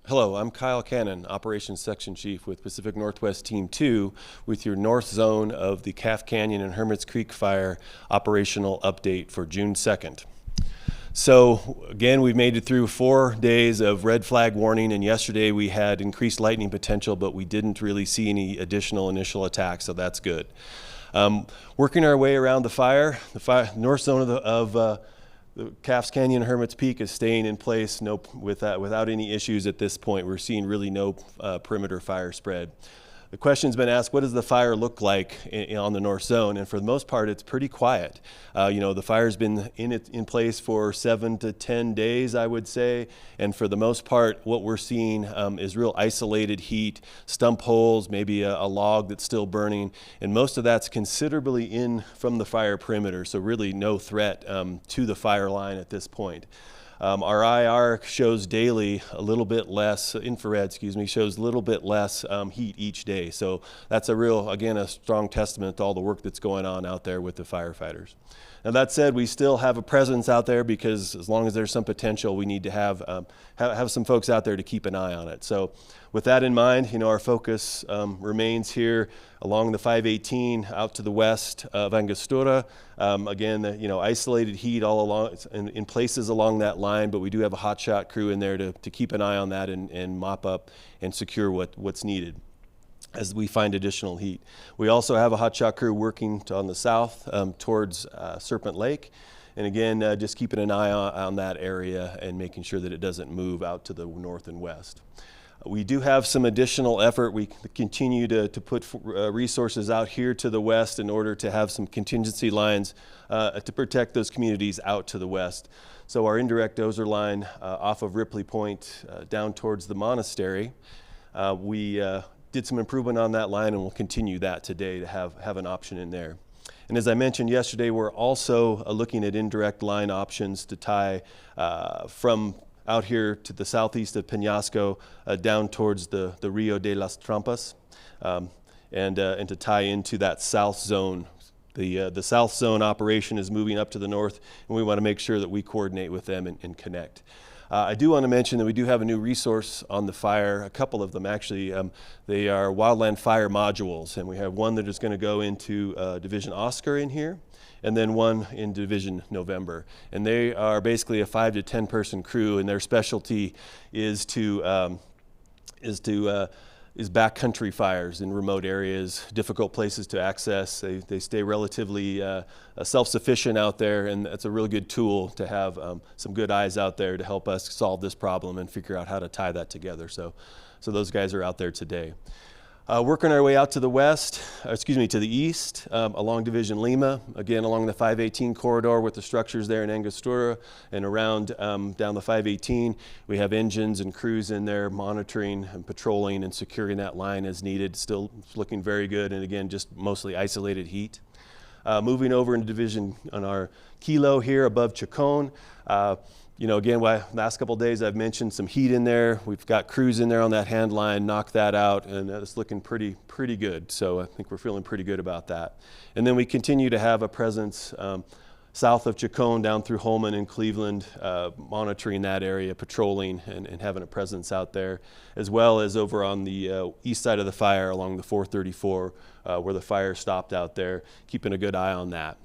Hello, I'm Kyle Cannon, Operations Section Chief with Pacific Northwest Team 2 with your north zone of the Calf Canyon and Hermits Creek Fire operational update for June 2nd. So again, we've made it through 4 days of red flag warning, and yesterday we had increased lightning potential, but we didn't really see any additional initial attacks, so that's good. Working our way around the fire north zone of the Calf's Canyon Hermits Peak is staying in place without any issues at this point. We're seeing really no perimeter fire spread. The question's been asked, what does the fire look like on the north zone? And for the most part, it's pretty quiet. The fire's been in place for 7 to 10 days, I would say. And for the most part, what we're seeing is real isolated heat, stump holes, maybe a log that's still burning. And most of that's considerably in from the fire perimeter. So really no threat to the fire line at this point. Our IR shows daily a little bit less, infrared, shows a little bit less heat each day. So that's a strong testament to all the work that's going on out there with the firefighters. Now that said, we still have a presence out there because as long as there's some potential, we need to have some folks out there to keep an eye on it. So with that in mind, our focus remains here along the 518 out to the west of Angostura. Isolated heat all along in places along that line, but we do have a hotshot crew in there to keep an eye on that and mop up and secure what's needed as we find additional heat. We also have a hotshot crew working on the south towards Serpent Lake. And again, just keeping an eye on that area and making sure that it doesn't move out to the north and west. We do have some additional effort. We continue to put resources out here to the west in order to have some contingency lines to protect those communities out to the west. So our indirect dozer line off of Ripley Point down towards the monastery, we did some improvement on that line, and we'll continue that today to have an option in there. And as I mentioned yesterday, we're also looking at indirect line options to tie from out here to the southeast of Peñasco down towards the Rio de las Trampas and to tie into that south zone. The south zone operation is moving up to the north, and we want to make sure that we coordinate with them and connect. I do want to mention that we do have a new resource on the fire, a couple of them actually. They are Wildland fire modules, and we have one that is going to go into Division Oscar in here, and then one in Division November. And they are basically a 5 to 10 person crew, and their specialty is backcountry fires in remote areas, difficult places to access. They stay relatively self-sufficient out there, and that's a really good tool to have some good eyes out there to help us solve this problem and figure out how to tie that together. So those guys are out there today. Working our way out to the to the east, along Division Lima, again along the 518 corridor with the structures there in Angostura and around down the 518. We have engines and crews in there monitoring and patrolling and securing that line as needed. Still looking very good, and again, just mostly isolated heat. Moving over into Division on our Kilo here above Chacon. Again, last couple of days I've mentioned some heat in there. We've got crews in there on that hand line, knocked that out, and it's looking pretty good. So I think we're feeling pretty good about that. And then we continue to have a presence south of Chacon down through Holman and Cleveland, monitoring that area, patrolling and having a presence out there, as well as over on the east side of the fire along the 434 where the fire stopped out there, keeping a good eye on that.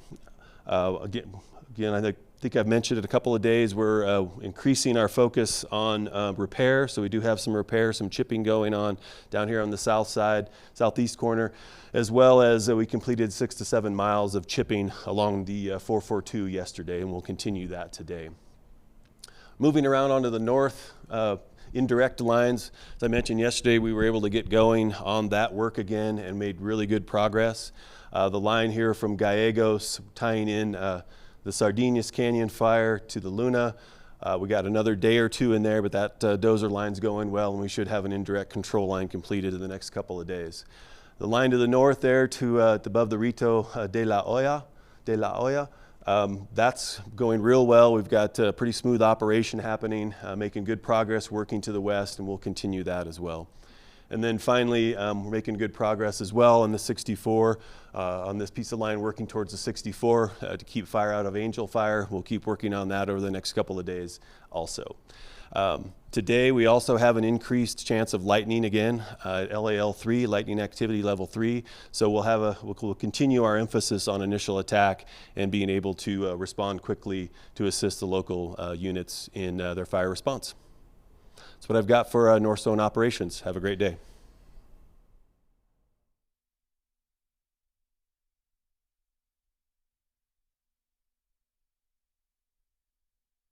Again, I think I've mentioned it a couple of days. We're increasing our focus on repair. So we do have some repair, some chipping going on down here on the south side, southeast corner, as well as we completed 6 to 7 miles of chipping along the 442 yesterday, and we'll continue that today. Moving around onto the north, indirect lines. As I mentioned yesterday, we were able to get going on that work again and made really good progress. The line here from Gallegos tying in the Sardinias Canyon fire to the Luna. We got another day or two in there, but that dozer line's going well, and we should have an indirect control line completed in the next couple of days. The line to the north there to above the Rito de la Olla, that's going real well. We've got a pretty smooth operation happening, making good progress, working to the west, and we'll continue that as well. And then finally, we're making good progress as well on the 64, on this piece of line, working towards the 64 to keep fire out of Angel Fire. We'll keep working on that over the next couple of days also. Today we also have an increased chance of lightning again at LAL3, lightning activity level 3. So we'll continue our emphasis on initial attack and being able to respond quickly to assist the local units in their fire response. That's what I've got for North Zone operations. Have a great day.